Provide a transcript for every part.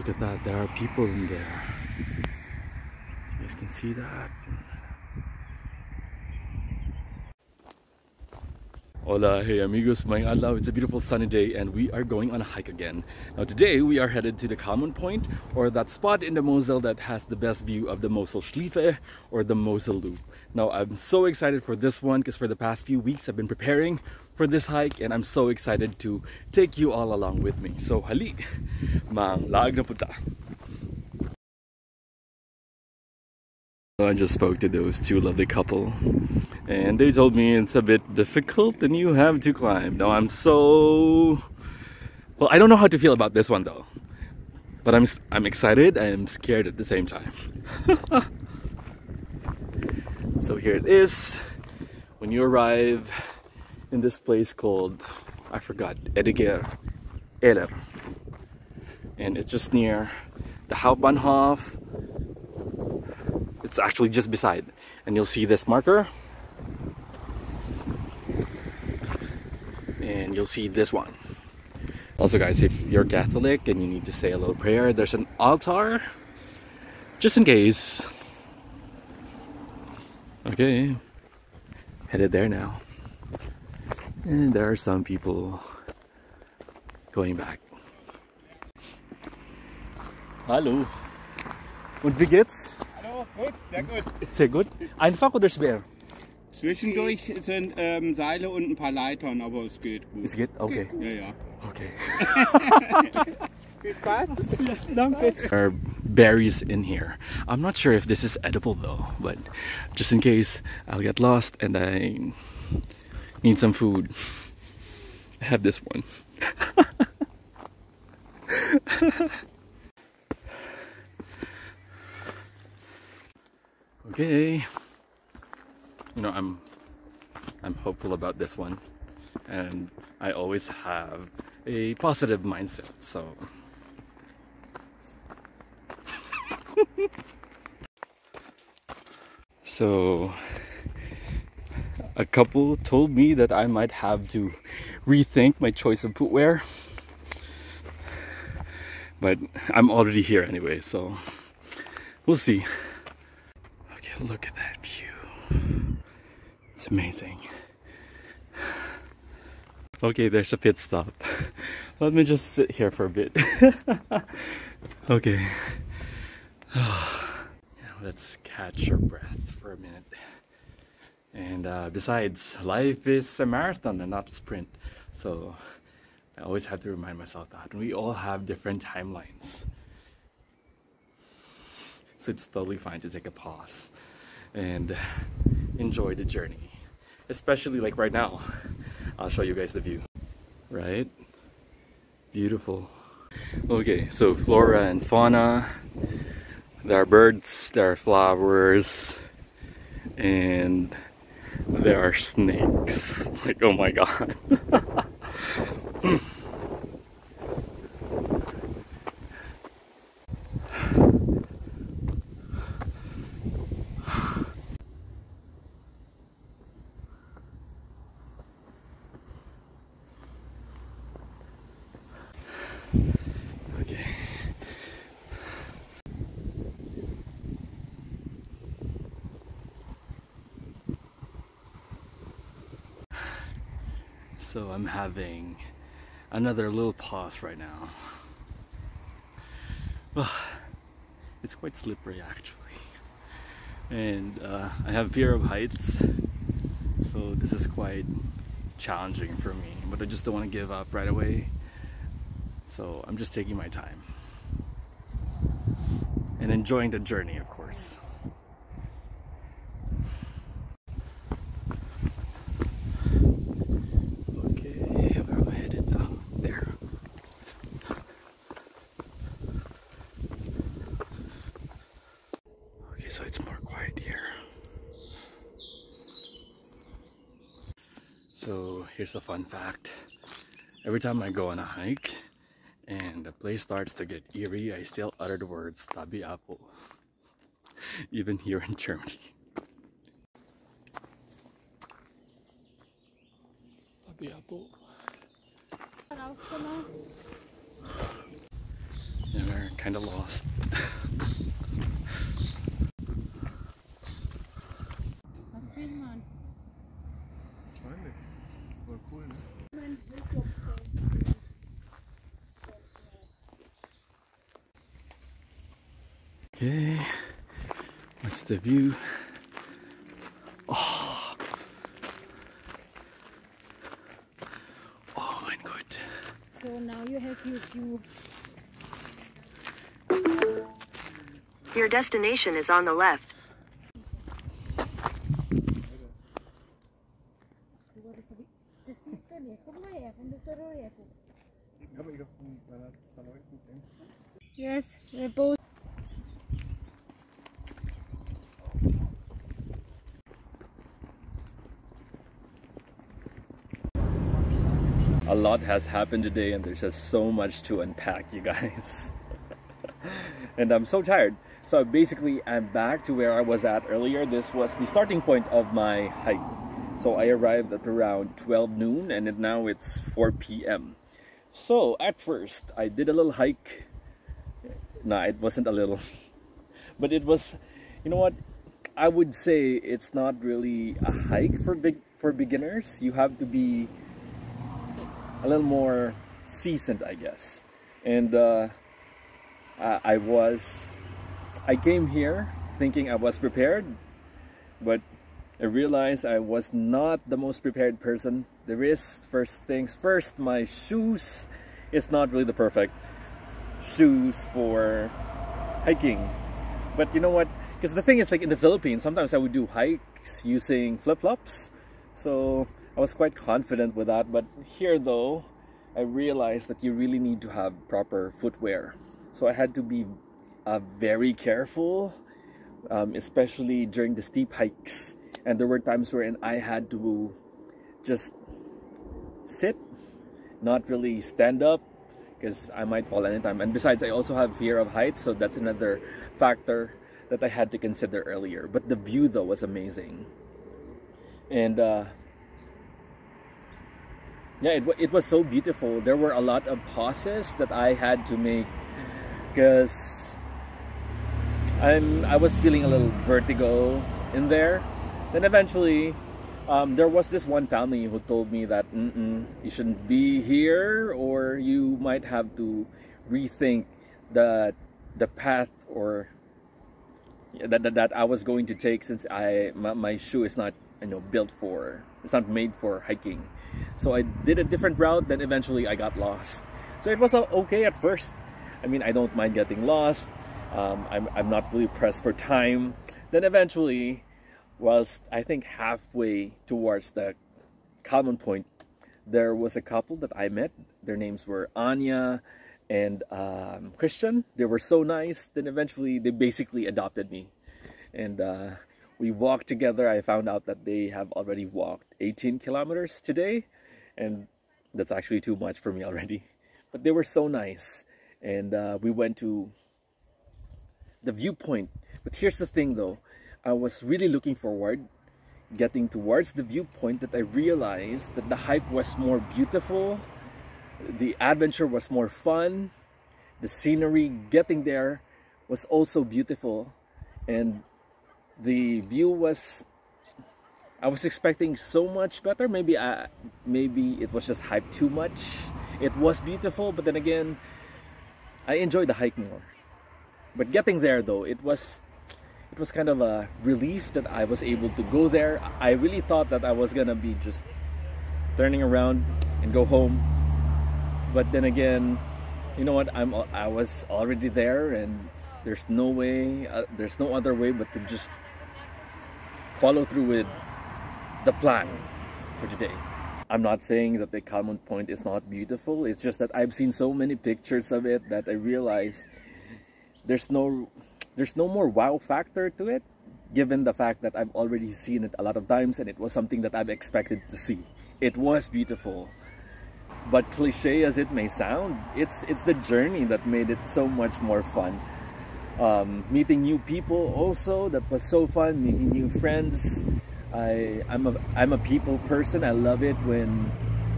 Look at that, there are people in there. You guys can see that. Hola, hey amigos, maayong adlaw. It's a beautiful sunny day and we are going on a hike again. Now today we are headed to the Calmont point, or that spot in the Mosel that has the best view of the Mosel Schliefe or the Mosel Loop. Now I'm so excited for this one because for the past few weeks I've been preparing for this hike and I'm so excited to take you all along with me. So hali, mang laag na punta. I just spoke to those two lovely couple and they told me it's a bit difficult and you have to climb. Now I'm so... well, I don't know how to feel about this one though. But I'm excited and I'm scared at the same time. So here it is. When you arrive in this place called, I forgot, Ediger Eller. And it's just near the Hauptbahnhof. It's actually just beside, and you'll see this marker and you'll see this one. Also guys, if you're Catholic and you need to say a little prayer, there's an altar just in case. Okay, headed there now, and there are some people going back. Hallo, und wie geht's? Gut, sehr gut. Sehr gut. Einfach oder schwer? Zwischendurch sind Seile und ein paar Leitern, aber es geht gut. Es geht? Okay. Ja, ja. Okay. Viel Spaß. Danke. There are berries in here. I'm not sure if this is edible though, but just in case I'll get lost and I need some food, I have this one. Okay, you know, I'm hopeful about this one, and I always have a positive mindset, so so a couple told me that I might have to rethink my choice of footwear, but I'm already here anyway, so we'll see. Look at that view. It's amazing. Okay, there's a pit stop. Let me just sit here for a bit. Okay. Let's catch our breath for a minute. And besides, life is a marathon and not a sprint. So I always have to remind myself that we all have different timelines. So it's totally fine to take a pause and enjoy the journey, especially like right now. I'll show you guys the view. Right? Beautiful. Okay, so flora and fauna. There are birds, there are flowers, and there are snakes. Like, oh my god. So I'm having another little pause right now. Well, it's quite slippery actually, and I have fear of heights, so this is quite challenging for me, but I just don't want to give up right away, so I'm just taking my time and enjoying the journey, of course. So it's more quiet here. So here's a fun fact. Every time I go on a hike and the place starts to get eerie, I still utter the words Tabi Apple. Even here in Germany. Tabi Apple. and we're kind of lost. Okay, what's the view? Oh, oh my god. So now you have your view. Your destination is on the left. Yes, we're both. A lot has happened today and there's just so much to unpack, you guys. And I'm so tired. So basically I'm back to where I was at earlier. This was the starting point of my hike. So I arrived at around 12 noon and now it's 4 p.m. So at first I did a little hike. Nah, it wasn't a little. But it was, you know what? I would say it's not really a hike for beginners. You have to be a little more seasoned, I guess. And I came here thinking I was prepared, but I realized I was not the most prepared person. There is, first things first, my shoes is not really the perfect shoes for hiking. But you know what? Because the thing is, like in the Philippines, sometimes I would do hikes using flip-flops. So I was quite confident with that. But here though, I realized that you really need to have proper footwear. So I had to be very careful, especially during the steep hikes. And there were times wherein I had to just sit, not really stand up, because I might fall anytime. And besides, I also have fear of heights, so that's another factor that I had to consider earlier. But the view though was amazing. And yeah, it was so beautiful. There were a lot of pauses that I had to make because I was feeling a little vertigo in there. Then eventually there was this one family who told me that you shouldn't be here, or you might have to rethink the path or that I was going to take, since my shoe is not, you know, built for, it's not made for hiking. So I did a different route. Then eventually I got lost. So it was okay at first. I mean, I don't mind getting lost. I'm not really pressed for time. Then eventually, whilst I think halfway towards the Calmont point, there was a couple that I met. Their names were Anya and Christian. They were so nice. Then eventually they basically adopted me. And we walked together. I found out that they have already walked 18 kilometers today. And that's actually too much for me already. But they were so nice. And we went to the viewpoint. But here's the thing though. I was really looking forward getting towards the viewpoint, that I realized that the hike was more beautiful. The adventure was more fun. The scenery getting there was also beautiful. And the view was, I was expecting so much better. Maybe it was just hyped too much. It was beautiful, but then again, I enjoyed the hike more. But getting there though, it was kind of a relief that I was able to go there. I really thought that I was gonna be just turning around and go home. But then again, you know what? I was already there, and there's no way, there's no other way but to just follow through with the plan for today. I'm not saying that the Calmont Point is not beautiful. It's just that I've seen so many pictures of it that I realize there's no more wow factor to it, given the fact that I've already seen it a lot of times and it was something that I've expected to see. It was beautiful. But cliche as it may sound, it's the journey that made it so much more fun. Meeting new people also, that was so fun. Meeting new friends. I'm a people person. I love it when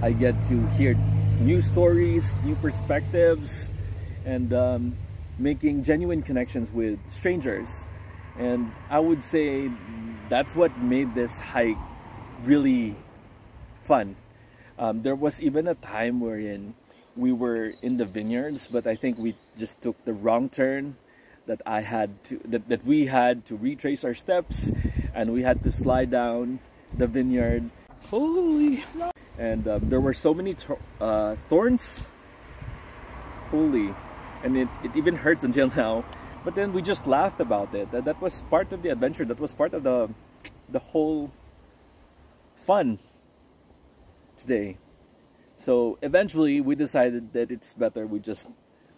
I get to hear new stories, new perspectives, and making genuine connections with strangers. And I would say that's what made this hike really fun. There was even a time wherein we were in the vineyards, but I think we just took the wrong turn, that we had to retrace our steps, and we had to slide down the vineyard. Holy! And there were so many thorns. Holy! And it even hurts until now. But then we just laughed about it. That was part of the adventure. That was part of the whole fun today. So eventually we decided that it's better we just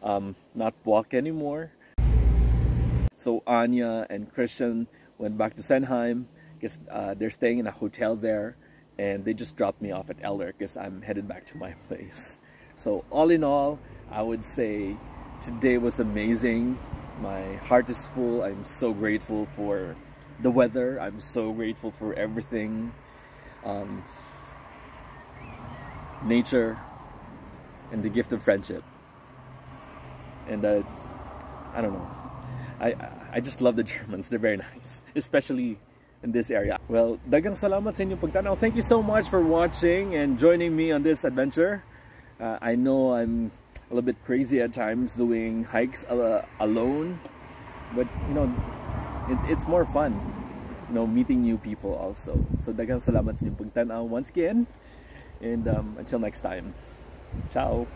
not walk anymore. So Anya and Christian went back to Senheim because they're staying in a hotel there, and they just dropped me off at Eller because I'm headed back to my place. So all in all, I would say today was amazing. My heart is full. I'm so grateful for the weather. I'm so grateful for everything. Nature and the gift of friendship. And I don't know. I just love the Germans. They're very nice, especially in this area. Well, daghang salamat sa inyong pagtanaw. Thank you so much for watching and joining me on this adventure. I know I'm a little bit crazy at times doing hikes alone, but you know, it's more fun, you know, meeting new people also. So daghang salamat sa inyong pagtanaw once again, and until next time, ciao.